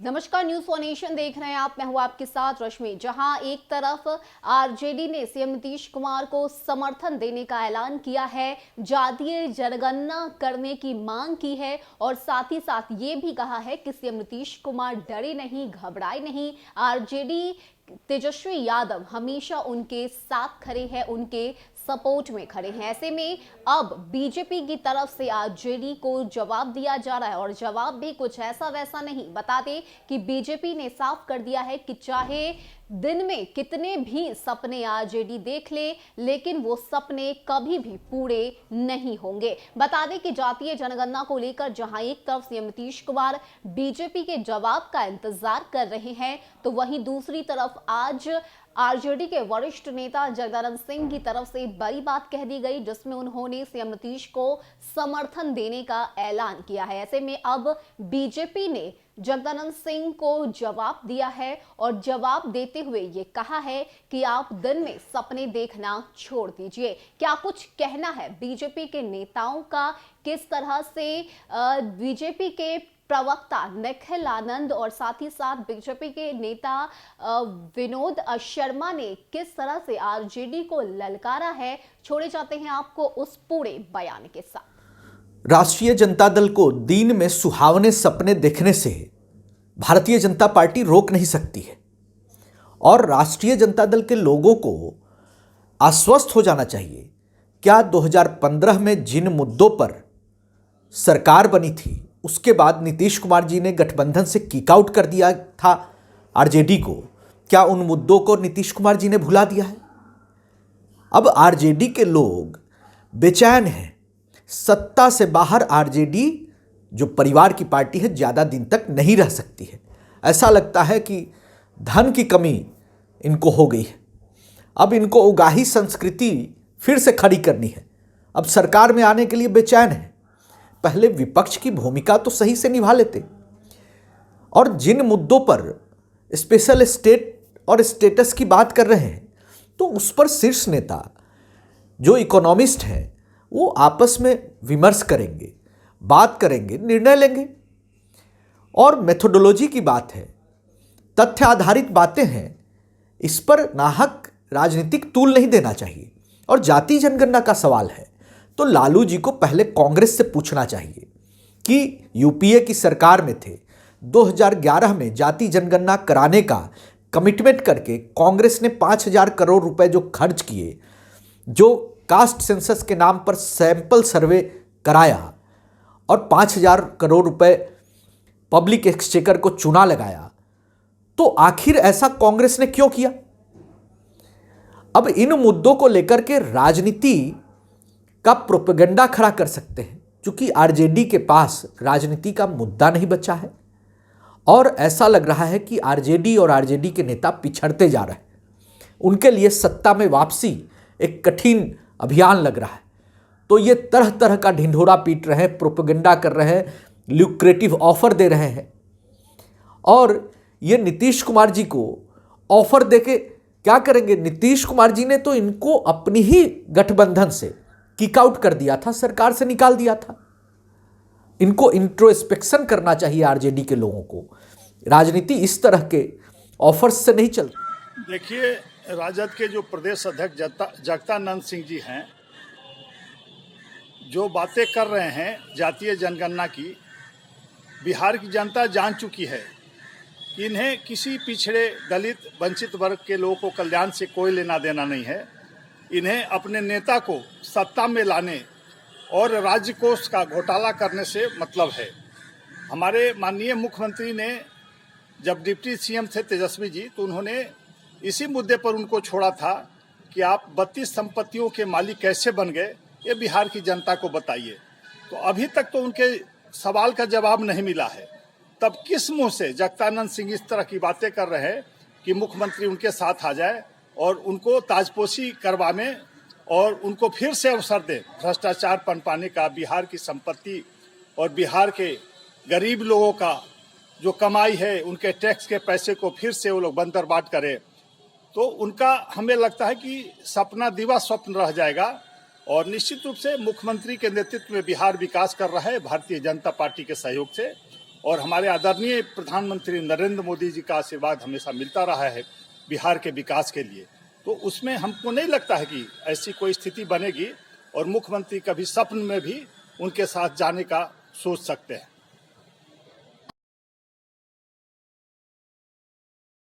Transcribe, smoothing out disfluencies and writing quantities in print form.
नमस्कार, news for nation देख रहे हैं आप। मैं हूं आपके साथ रश्मि। जहां एक तरफ आरजेडी ने सीएम नीतीश कुमार को समर्थन देने का ऐलान किया है, जातीय जनगणना करने की मांग की है और साथ ही साथ ये भी कहा है कि सीएम नीतीश कुमार डरे नहीं, घबराए नहीं। आरजेडी तेजस्वी यादव हमेशा उनके साथ खड़े हैं, उनके सपोर्ट में खड़े हैं। ऐसे में अब बीजेपी की तरफ से आरजेडी को जवाब दिया जा रहा है और जवाब भी कुछ ऐसा वैसा नहीं। बता दें कि बीजेपी ने साफ कर दिया है कि चाहे दिन में कितने भी सपने आरजेडी देख ले, लेकिन वो सपने कभी भी पूरे नहीं होंगे। बता दें कि जातीय जनगणना को लेकर जहां एक तरफ सीएम नीतीश कुमार बीजेपी के जवाब का इंतजार कर रहे हैं, तो वहीं दूसरी तरफ आज आरजेडी के वरिष्ठ नेता जगदानंद सिंह की तरफ से बड़ी बात कह दी गई, जिसमें उन्होंने सीएम नीतीश को समर्थन देने का ऐलान किया है। ऐसे में अब बीजेपी ने जगदानंद सिंह को जवाब दिया है और जवाब देते हुए ये कहा है कि आप दिन में सपने देखना छोड़ दीजिए। क्या कुछ कहना है बीजेपी के नेताओं का, किस तरह से बीजेपी के प्रवक्ता निखिल आनंद और साथ ही साथ बीजेपी के नेता विनोद शर्मा ने किस तरह से आरजेडी को ललकारा है, छोड़े जाते हैं आपको उस पूरे बयान के साथ। राष्ट्रीय जनता दल को दिन में सुहावने सपने देखने से भारतीय जनता पार्टी रोक नहीं सकती है और राष्ट्रीय जनता दल के लोगों को आश्वस्त हो जाना चाहिए। क्या 2015 में जिन मुद्दों पर सरकार बनी थी, उसके बाद नीतीश कुमार जी ने गठबंधन से किक आउट कर दिया था आरजेडी को, क्या उन मुद्दों को नीतीश कुमार जी ने भुला दिया है? अब आरजेडी के लोग बेचैन हैं। सत्ता से बाहर आरजेडी जो परिवार की पार्टी है, ज़्यादा दिन तक नहीं रह सकती है। ऐसा लगता है कि धन की कमी इनको हो गई है। अब इनको उगाही संस्कृति फिर से खड़ी करनी है। अब सरकार में आने के लिए बेचैन है। पहले विपक्ष की भूमिका तो सही से निभा लेते और जिन मुद्दों पर स्पेशल स्टेट और स्टेटस की बात कर रहे हैं, तो उस पर शीर्ष नेता जो इकोनॉमिस्ट हैं वो आपस में विमर्श करेंगे, बात करेंगे, निर्णय लेंगे। और मेथोडोलॉजी की बात है, तथ्य आधारित बातें हैं, इस पर नाहक राजनीतिक तूल नहीं देना चाहिए। और जाति जनगणना का सवाल है तो लालू जी को पहले कांग्रेस से पूछना चाहिए कि यूपीए की सरकार में थे, 2011 में जाति जनगणना कराने का कमिटमेंट करके कांग्रेस ने 5,000 करोड़ रुपए जो खर्च किए, जो कास्ट सेंसस के नाम पर सैंपल सर्वे कराया और 5,000 करोड़ रुपए पब्लिक एक्सचेकर को चूना लगाया, तो आखिर ऐसा कांग्रेस ने क्यों किया? अब इन मुद्दों को लेकर के राजनीति का प्रोपेगेंडा खड़ा कर सकते हैं, क्योंकि आरजेडी के पास राजनीति का मुद्दा नहीं बचा है और ऐसा लग रहा है कि आरजेडी और आरजेडी के नेता पिछड़ते जा रहे हैं। उनके लिए सत्ता में वापसी एक कठिन अभियान लग रहा है। तो ये तरह तरह का ढिंढोरा पीट रहे हैं, प्रोपेगेंडा कर रहे हैं, ल्यूक्रेटिव ऑफर दे रहे हैं। और ये नीतीश कुमार जी को ऑफर देके क्या करेंगे? नीतीश कुमार जी ने तो इनको अपनी ही गठबंधन से किक आउट कर दिया था, सरकार से निकाल दिया था। इनको इंट्रोस्पेक्शन करना चाहिए आरजेडी के लोगों को। राजनीति इस तरह के ऑफर्स से नहीं चलती। देखिए, राजद के जो प्रदेश अध्यक्ष जगदानंद सिंह जी हैं, जो बातें कर रहे हैं जातीय जनगणना की, बिहार की जनता जान चुकी है कि इन्हें किसी पिछड़े दलित वंचित वर्ग के लोगों को कल्याण से कोई लेना देना नहीं है। इन्हें अपने नेता को सत्ता में लाने और राज्य कोष का घोटाला करने से मतलब है। हमारे माननीय मुख्यमंत्री ने जब डिप्टी सीएम थे तेजस्वी जी, तो उन्होंने इसी मुद्दे पर उनको छोड़ा था कि आप 32 संपत्तियों के मालिक कैसे बन गए, ये बिहार की जनता को बताइए। तो अभी तक तो उनके सवाल का जवाब नहीं मिला है। तब किस मुंह से जगदानंद सिंह इस तरह की बातें कर रहे हैं कि मुख्यमंत्री उनके साथ आ जाए और उनको ताजपोशी करवाने और उनको फिर से अवसर दे भ्रष्टाचार पनपाने का, बिहार की संपत्ति और बिहार के गरीब लोगों का जो कमाई है, उनके टैक्स के पैसे को फिर से वो लोग बंदरबाट करें। तो उनका हमें लगता है कि सपना दिवा स्वप्न रह जाएगा। और निश्चित रूप से मुख्यमंत्री के नेतृत्व में बिहार विकास कर रहा है भारतीय जनता पार्टी के सहयोग से। और हमारे आदरणीय प्रधानमंत्री नरेंद्र मोदी जी का आशीर्वाद हमेशा मिलता रहा है बिहार के विकास के लिए, तो उसमें हमको नहीं लगता है कि ऐसी कोई स्थिति बनेगी और मुख्यमंत्री कभी सपन में भी उनके साथ जाने का सोच सकते हैं।